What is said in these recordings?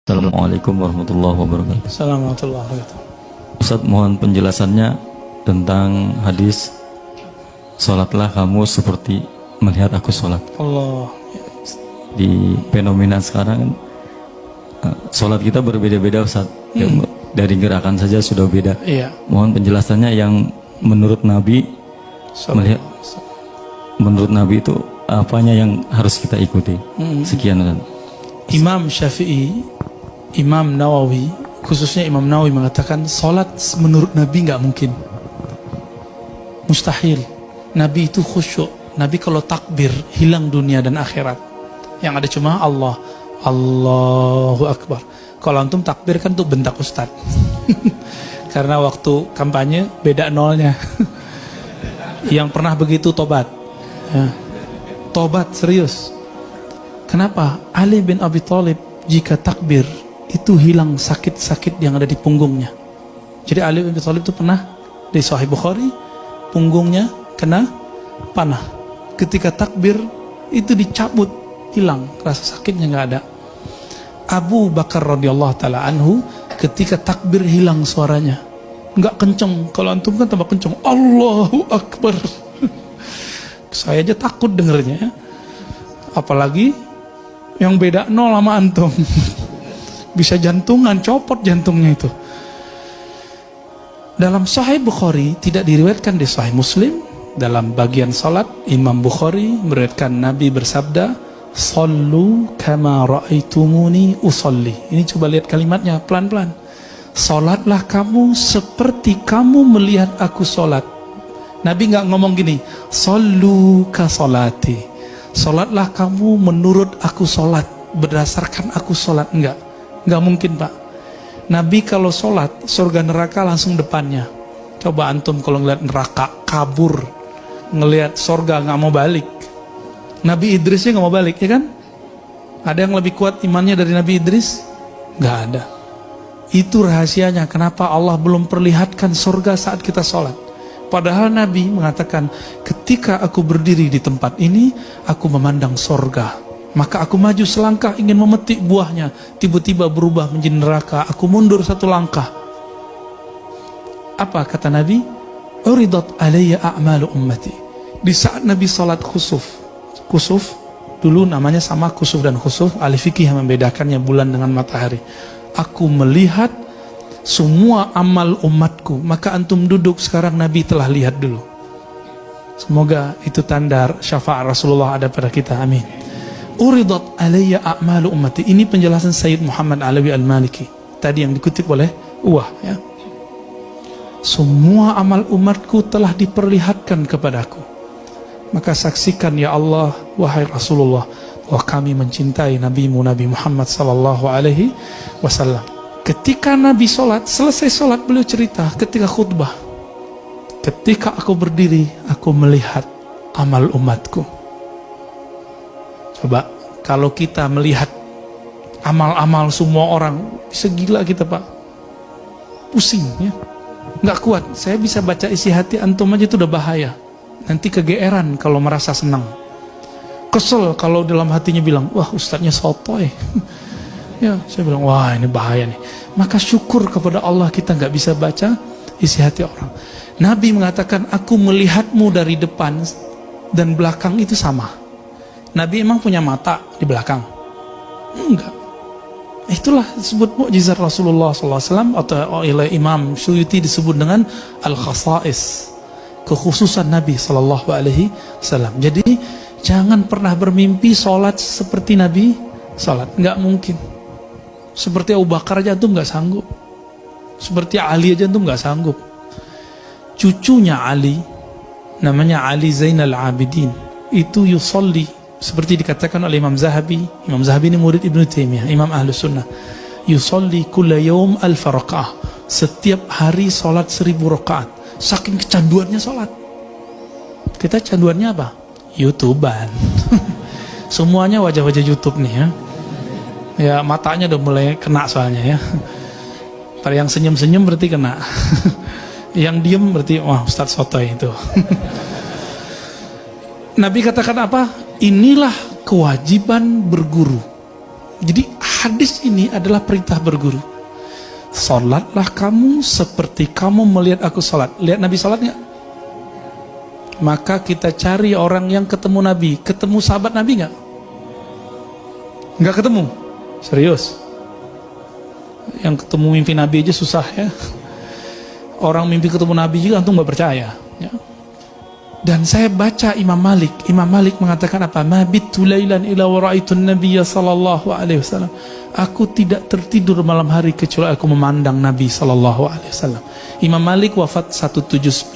Assalamualaikum warahmatullahi wabarakatuh. Assalamualaikum warahmatullahi wabarakatuh. Ustaz, mohon penjelasannya tentang hadis "Salatlah kamu seperti melihat aku salat." Allah. Di fenomena sekarang salat kita berbeda-beda, Ustaz. Ya, dari gerakan saja sudah beda. Iya. Mohon penjelasannya yang menurut Nabi, melihat menurut Nabi itu apanya yang harus kita ikuti. Sekian, Ustaz. Imam Syafi'i, Imam Nawawi, khususnya Imam Nawawi mengatakan salat menurut Nabi nggak mungkin, mustahil. Nabi itu khusyuk. Nabi kalau takbir hilang dunia dan akhirat, yang ada cuma Allah, Allahu Akbar. Kalau antum takbir kan tuh bentak ustad. Karena waktu kampanye beda nolnya. Yang pernah begitu tobat ya. Tobat serius. Kenapa? Ali bin Abi Thalib jika takbir itu hilang sakit-sakit yang ada di punggungnya. Jadi Ali bin Abi Thalib itu pernah di Sahih Bukhari punggungnya kena panah. Ketika takbir itu dicabut, hilang rasa sakitnya, nggak ada. Abu Bakar radhiyallahu taala anhu ketika takbir hilang suaranya, nggak kenceng. Kalau antum kan tambah kenceng, Allahu Akbar. Saya aja takut dengernya ya. Apalagi yang beda nol sama antum. Bisa jantungan, copot jantungnya itu. Dalam Sahih Bukhari, tidak diriwayatkan di Sahih Muslim, dalam bagian salat Imam Bukhari meriwayatkan Nabi bersabda, "Shallu kama ra'aitumuni usolli." Ini coba lihat kalimatnya pelan-pelan. Salatlah kamu seperti kamu melihat aku salat. Nabi nggak ngomong gini, "Shallu ka salati." Salatlah kamu menurut aku salat, berdasarkan aku salat. Enggak mungkin, Pak. Nabi kalau salat, surga neraka langsung depannya. Coba antum kalau ngeliat neraka kabur, ngelihat surga nggak mau balik. Nabi Idrisnya nggak mau balik, ya kan? Ada yang lebih kuat imannya dari Nabi Idris? Nggak ada. Itu rahasianya kenapa Allah belum perlihatkan surga saat kita salat. Padahal Nabi mengatakan, ketika aku berdiri di tempat ini, aku memandang surga. Maka aku maju selangkah ingin memetik buahnya, tiba-tiba berubah menjadi neraka. Aku mundur satu langkah. Apa kata Nabi? Uridat alayya a'malu ummati. Di saat Nabi salat khusuf, dulu namanya sama khusuf dan khusuf, ahli fikih yang membedakannya bulan dengan matahari. Aku melihat semua amal umatku, maka antum duduk sekarang, Nabi telah lihat dulu. Semoga itu tanda syafaat Rasulullah ada pada kita, amin. Uridat alayya a'malu ummati. Ini penjelasan Sayyid Muhammad Alawi Al-Maliki tadi yang dikutip oleh Uwah ya. Semua amal umatku telah diperlihatkan kepadaku, maka saksikan ya Allah, wahai Rasulullah, bahwa kami mencintai Nabimu Nabi Muhammad sallallahu alaihi wasallam. Ketika Nabi sholat, selesai sholat beliau cerita ketika khutbah, ketika aku berdiri, aku melihat amal umatku. Coba kalau kita melihat amal-amal semua orang, bisa gila kita, Pak. Pusing ya, nggak kuat. Saya bisa baca isi hati antum aja itu udah bahaya. Nanti kegeeran kalau merasa senang, kesel kalau dalam hatinya bilang, wah ustadznya sotoy. Ya, saya bilang, wah ini bahaya nih. Maka syukur kepada Allah kita nggak bisa baca isi hati orang. Nabi mengatakan, aku melihatmu dari depan dan belakang itu sama. Nabi emang punya mata di belakang? Enggak. Itulah disebut mukjizat Rasulullah SAW, atau oleh Imam Suyuti disebut dengan al-khasais, kekhususan Nabi SAW. Jadi jangan pernah bermimpi sholat seperti Nabi sholat, nggak mungkin. Seperti Abu Bakar aja antum nggak sanggup, seperti Ali aja antum nggak sanggup. Cucunya Ali, namanya Ali Zainal Abidin, itu yusolli, seperti dikatakan oleh Imam Zahabi. Imam Zahabi ini murid Ibnu Taimiyah, Imam Ahlus Sunnah. Yusolli kulla yawm alfa rakaah, setiap hari sholat 1000 rakaat. Saking kecanduannya sholat. Kita canduannya apa? YouTubean. Semuanya wajah-wajah YouTube nih ya. Ya matanya udah mulai kena soalnya ya. Pada yang senyum-senyum berarti kena. Yang diem berarti wah Ustadz sotoy itu. Nabi katakan apa? Inilah kewajiban berguru. Jadi hadis ini adalah perintah berguru. Salatlah kamu seperti kamu melihat aku salat. Lihat Nabi salat nggak? Maka kita cari orang yang ketemu Nabi. Ketemu sahabat Nabi nggak? Nggak ketemu. Serius. Yang ketemu mimpi Nabi aja susah ya. Orang mimpi ketemu Nabi juga antum nggak percaya. Ya. Dan saya baca Imam Malik. Imam Malik mengatakan apa? Ma bittu lailan ila wa ra'aitun nabiyya sallallahu alaihi wasallam. Aku tidak tertidur malam hari kecuali aku memandang Nabi sallallahu alaihi wasallam. Imam Malik wafat 179.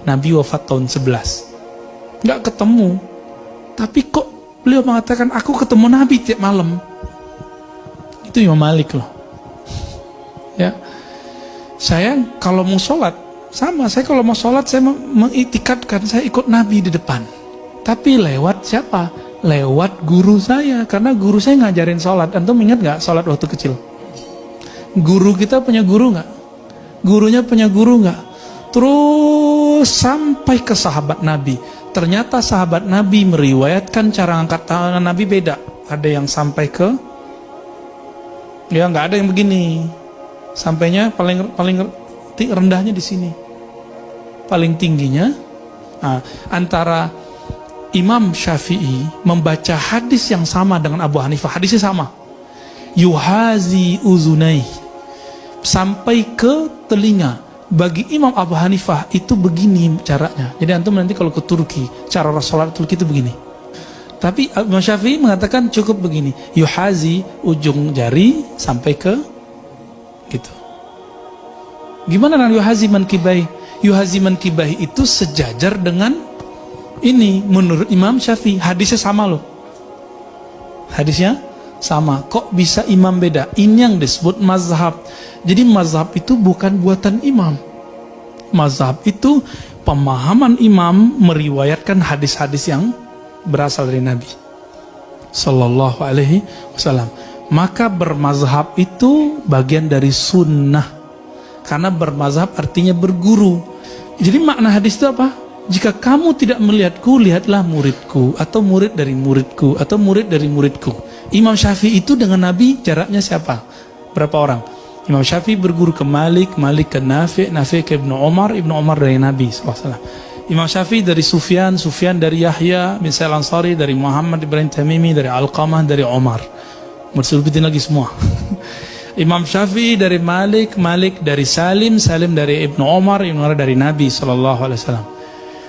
Nabi wafat tahun 11. Nggak ketemu. Tapi kok beliau mengatakan aku ketemu Nabi tiap malam. Itu Imam Malik loh. Ya. Saya kalau mau sholat sama, saya kalau mau sholat saya mengitikadkan saya ikut Nabi di depan. Tapi lewat siapa? Lewat guru saya, karena guru saya ngajarin sholat. Antum ingat nggak sholat waktu kecil? Guru kita punya guru nggak? Gurunya punya guru nggak? Terus sampai ke sahabat Nabi. Ternyata sahabat Nabi meriwayatkan cara angkat tangan Nabi beda. Ada yang sampai ke, ya nggak ada yang begini. Sampainya paling rendahnya di sini, paling tingginya. Nah, antara Imam Syafi'i membaca hadis yang sama dengan Abu Hanifah, hadisnya sama, yuhazi uzunai, sampai ke telinga. Bagi Imam Abu Hanifah itu begini caranya. Jadi antum nanti kalau ke Turki, cara sholat Turki itu begini. Tapi Imam Syafi'i mengatakan cukup begini, yuhazi, ujung jari sampai ke gitu. Gimana dengan yuhazi mankibai? Yuhazi mankibai itu sejajar dengan ini menurut Imam Syafi'i. Hadisnya sama loh. Hadisnya sama. Kok bisa imam beda? Ini yang disebut mazhab. Jadi mazhab itu bukan buatan imam. Mazhab itu pemahaman imam meriwayatkan hadis-hadis yang berasal dari Nabi Sallallahu Alaihi Wasallam. Maka bermazhab itu bagian dari sunnah. Karena bermazhab artinya berguru. Jadi makna hadis itu apa? Jika kamu tidak melihatku, lihatlah muridku, atau murid dari muridku, atau murid dari muridku. Imam Syafi'i itu dengan Nabi jaraknya siapa? Berapa orang? Imam Syafi'i berguru ke Malik, Malik ke Nafi', Nafi' ke Ibnu Umar, Ibnu Umar dari Nabi SAW. Imam Syafi'i dari Sufyan, Sufyan dari Yahya, bin Sa'id al-Ansari, dari Muhammad Ibrahim Tamimi, dari Alqamah, dari Umar. Bersebutin lagi semua. Imam Syafi'i dari Malik, Malik dari Salim, Salim dari Ibnu Umar, Ibnu Umar dari Nabi SAW.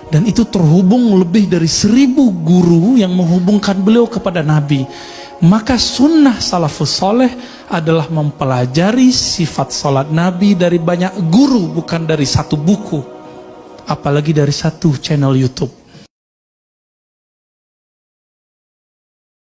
Dan itu terhubung lebih dari 1000 guru yang menghubungkan beliau kepada Nabi. Maka sunnah salafus soleh adalah mempelajari sifat salat Nabi dari banyak guru, bukan dari satu buku, apalagi dari satu channel YouTube.